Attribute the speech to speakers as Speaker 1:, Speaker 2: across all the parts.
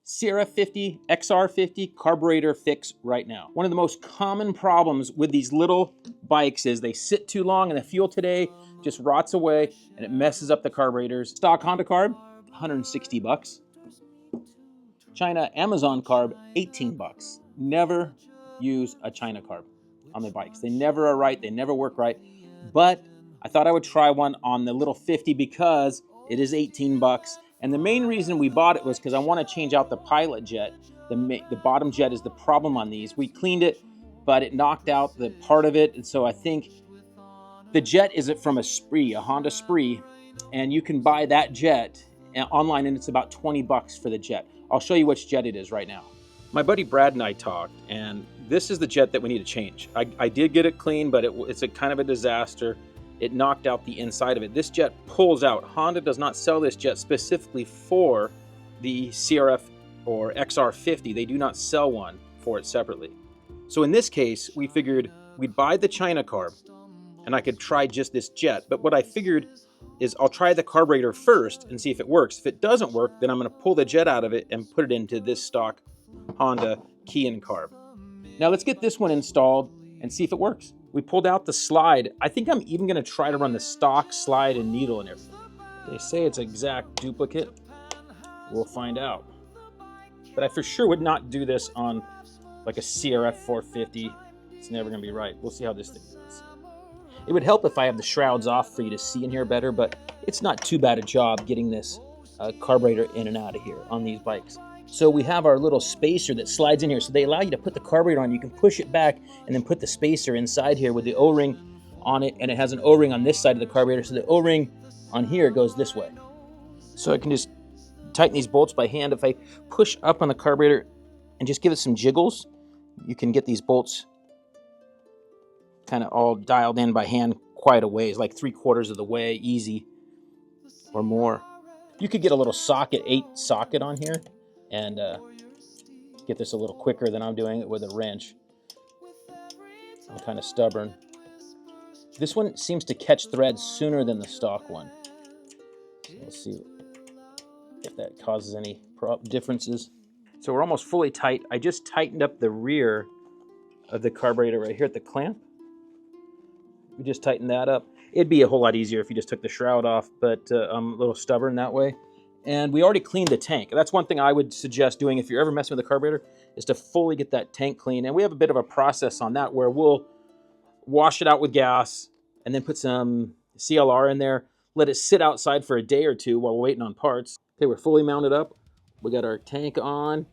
Speaker 1: CRF 50, XR 50 carburetor fix right now. One of the most common problems with these little bikes is they sit too long and the fuel today just rots away and it messes up the carburetors. Stock Honda carb, 160 bucks. China Amazon carb, 18 bucks. Never use a China carb on the bikes. They never are right, they never work right. But I thought I would try one on the little 50 because it is 18 bucks. And the main reason we bought it was because I want to change out the pilot jet. The bottom jet is the problem on these. We cleaned it, but it knocked out the part of it. And so I think the jet is from a Spree, a Honda Spree, and you can buy that jet online and it's about 20 bucks for the jet. I'll show you which jet it is right now. My buddy Brad and I talked, and this is the jet that we need to change. I did get it clean, but it's a kind of a disaster. It knocked out the inside of it. This jet pulls out. Honda does not sell this jet specifically for the CRF or XR50. They do not sell one for it separately. So in this case, we figured we'd buy the China carb and I could try just this jet. But what I figured is I'll try the carburetor first and see if it works. If it doesn't work, then I'm gonna pull the jet out of it and put it into this stock Honda Keihin carb. Now let's get this one installed and see if it works. We pulled out the slide. I think I'm even gonna try to run the stock slide and needle and everything. They say it's exact duplicate. We'll find out. But I for sure would not do this on like a CRF 450. It's never gonna be right. We'll see how this thing goes. It would help if I have the shrouds off for you to see in here better, but it's not too bad a job getting this carburetor in and out of here on these bikes. So we have our little spacer that slides in here. So they allow you to put the carburetor on. You can push it back and then put the spacer inside here with the O-ring on it. And it has an O-ring on this side of the carburetor. So the O-ring on here goes this way. So I can just tighten these bolts by hand. If I push up on the carburetor and just give it some jiggles, you can get these bolts kind of all dialed in by hand quite a ways, like 3/4 of the way, easy or more. You could get a little socket, 8 socket on here, and get this a little quicker than I'm doing it with a wrench. I'm kind of stubborn. This one seems to catch threads sooner than the stock one. So let's see if that causes any differences. So we're almost fully tight. I just tightened up the rear of the carburetor right here at the clamp. We just tightened that up. It'd be a whole lot easier if you just took the shroud off, but I'm a little stubborn that way. And we already cleaned the tank. That's one thing I would suggest doing if you're ever messing with the carburetor, is to fully get that tank clean. And we have a bit of a process on that where we'll wash it out with gas and then put some CLR in there, let it sit outside for a day or two while we're waiting on parts. Okay, we're fully mounted up. We got our tank on.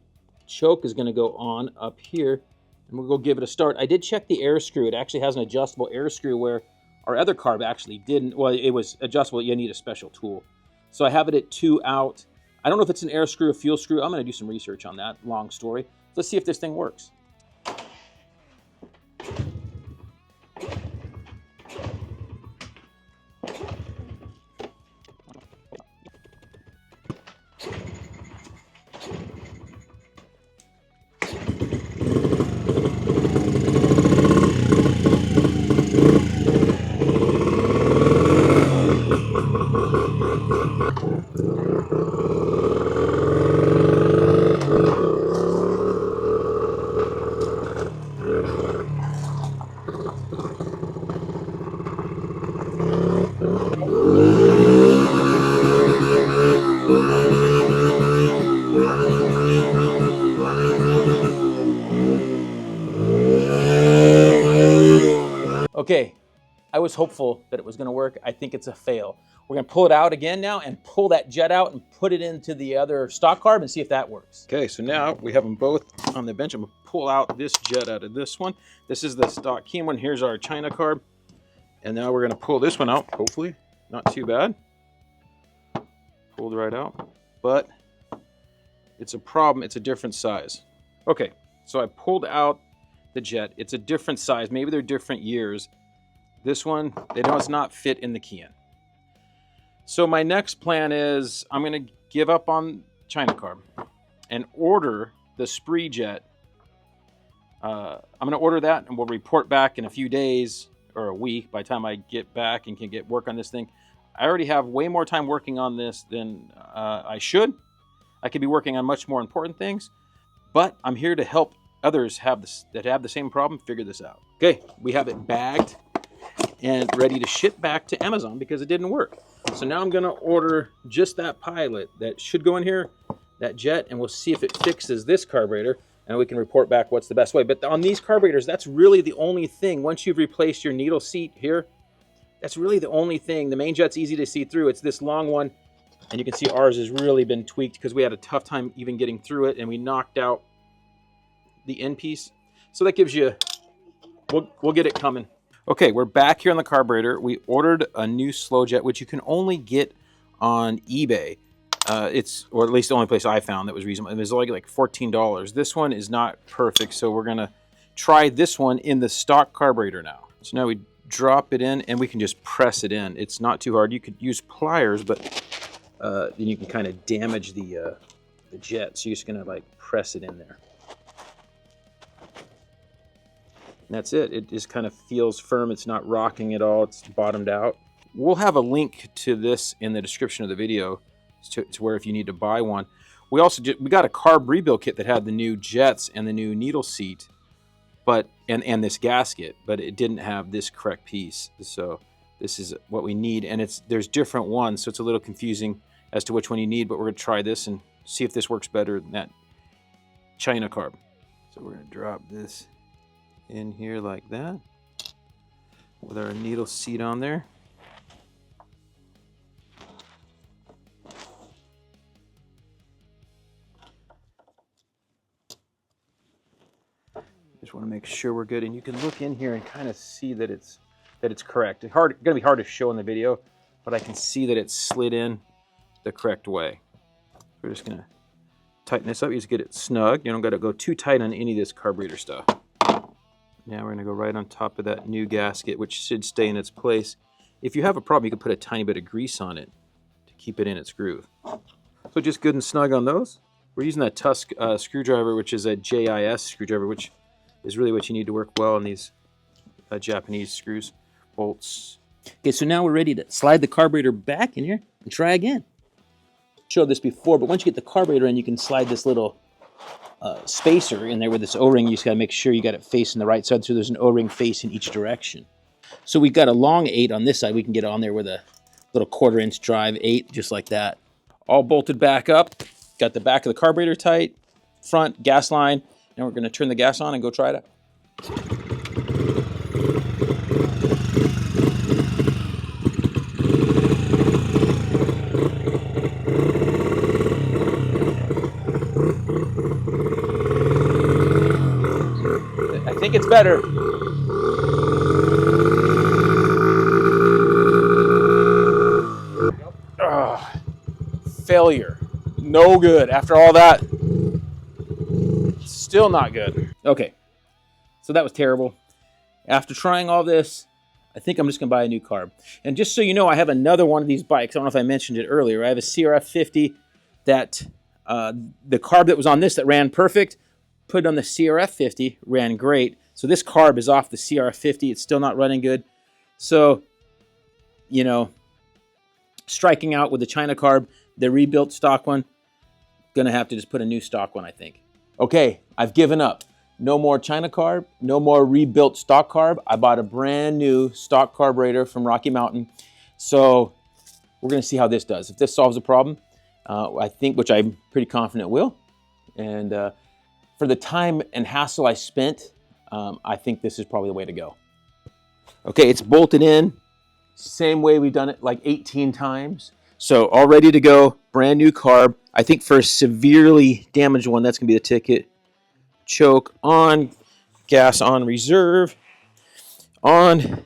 Speaker 1: Choke is gonna go on up here, and we'll go give it a start. I did check the air screw. It actually has an adjustable air screw where our other carb actually didn't. Well, it was adjustable. You need a special tool. So I have it at 2 out. I don't know if it's an air screw or fuel screw. I'm gonna do some research on that, long story. Let's see if this thing works. Okay, I was hopeful that it was gonna work. I think it's a fail. We're gonna pull it out again now and pull that jet out and put it into the other stock carb and see if that works. Okay, so now we have them both on the bench. I'm gonna pull out this jet out of this one. This is the stock Keihin one. Here's our China carb. And now we're gonna pull this one out, hopefully. Not too bad. Pulled right out, but it's a problem. It's a different size. Okay, so I pulled out the jet. It's a different size. Maybe they're different years. This one, it does not fit in the Keihin. So my next plan is I'm gonna give up on China carb and order the Spree jet. I'm gonna order that and we'll report back in a few days or a week by the time I get back and can get work on this thing. I already have way more time working on this than I should. I could be working on much more important things, but I'm here to help others that have the same problem figure this out. Okay, we have it bagged and ready to ship back to Amazon because it didn't work. So now I'm gonna order just that pilot that should go in here, that jet, and we'll see if it fixes this carburetor, and we can report back what's the best way. But on these carburetors, that's really the only thing. Once you've replaced your needle seat here, that's really the only thing. The main jet's easy to see through. It's this long one, and you can see ours has really been tweaked because we had a tough time even getting through it, and we knocked out the end piece. So that gives you, we'll get it coming. Okay, we're back here on the carburetor. We ordered a new slow jet, which you can only get on eBay. Or at least the only place I found that was reasonable. It was only like $14. This one is not perfect, so we're gonna try this one in the stock carburetor now. So now we drop it in, and we can just press it in. It's not too hard. You could use pliers, but then you can kind of damage the jet. So you're just gonna like press it in there. And that's it. It just kind of feels firm. It's not rocking at all. It's bottomed out. We'll have a link to this in the description of the video to where if you need to buy one. We also we got a carb rebuild kit that had the new jets and the new needle seat, but and this gasket, but it didn't have this correct piece. So this is what we need, and there's different ones, so it's a little confusing as to which one you need. But we're gonna try this and see if this works better than that China carb. So we're gonna drop this in here like that with our needle seat on there. Just want to make sure we're good, and you can look in here and kind of see that it's correct. It's gonna be hard to show in the video, but I can see that it's slid in the correct way. We're just gonna tighten this up. You just get it snug. You don't got to go too tight on any of this carburetor stuff. Now we're gonna go right on top of that new gasket, which should stay in its place. If you have a problem, you can put a tiny bit of grease on it to keep it in its groove. So just good and snug on those. We're using that Tusk screwdriver, which is a JIS screwdriver, which is really what you need to work well on these Japanese screws, bolts. Okay, so now we're ready to slide the carburetor back in here and try again. Showed this before, but once you get the carburetor in, you can slide this little spacer in there with this O-ring. You just got to make sure you got it facing the right side, so there's an O-ring facing each direction. So we've got a long 8 on this side. We can get on there with a little 1/4-inch drive 8, just like that. All bolted back up. Got the back of the carburetor tight, front gas line. Now we're going to turn the gas on and go try it out. I think it's better. Failure. No good. After all that, still not good. Okay, so that was terrible. After trying all this, I think I'm just gonna buy a new carb. And just so you know, I have another one of these bikes. I don't know if I mentioned it earlier. I have a CRF 50 that the carb that was on this that ran perfect, put it on the CRF 50, ran great. So this carb is off the CRF 50. It's still not running good. So, you know, striking out with the China carb, the rebuilt stock one, gonna have to just put a new stock one, I think. Okay, I've given up. No more China carb, no more rebuilt stock carb. I bought a brand new stock carburetor from Rocky Mountain. So we're gonna see how this does. If this solves the problem, I think, which I'm pretty confident will. And for the time and hassle I spent, I think this is probably the way to go. Okay, it's bolted in. Same way we've done it like 18 times. So all ready to go, brand new carb. I think for a severely damaged one, that's gonna be the ticket. Choke on, gas on reserve, on.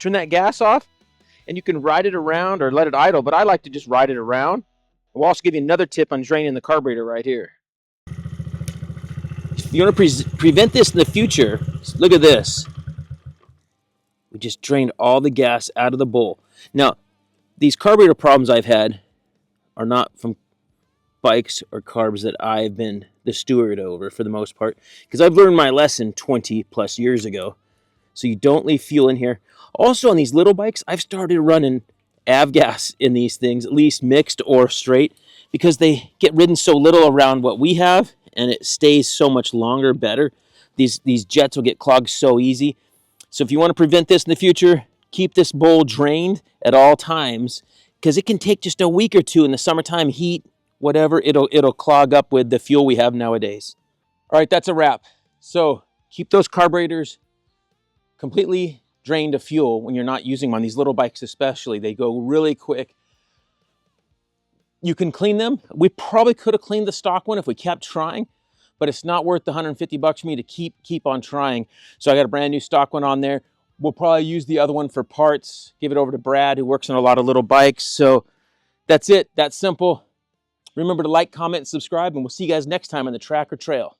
Speaker 1: Turn that gas off, and you can ride it around or let it idle, but I like to just ride it around. We'll also give you another tip on draining the carburetor right here. If you want to prevent this in the future, look at this. We just drained all the gas out of the bowl. Now, these carburetor problems I've had are not from bikes or carbs that I've been the steward over for the most part, because I've learned my lesson 20 plus years ago. So you don't leave fuel in here. Also on these little bikes, I've started running avgas in these things, at least mixed or straight, because they get ridden so little around what we have, and it stays so much longer better. These jets will get clogged so easy. So if you want to prevent this in the future, keep this bowl drained at all times, because it can take just a week or two in the summertime heat, whatever, it'll clog up with the fuel we have nowadays. All right, that's a wrap. So keep those carburetors completely drained of fuel when you're not using them. On these little bikes especially, they go really quick. You can clean them. We probably could have cleaned the stock one if we kept trying, but it's not worth the $150 for me to keep on trying. So I got a brand new stock one on there. We'll probably use the other one for parts, give it over to Brad, who works on a lot of little bikes. So that's it. That's simple. Remember to like, comment, and subscribe, and we'll see you guys next time on the track or trail.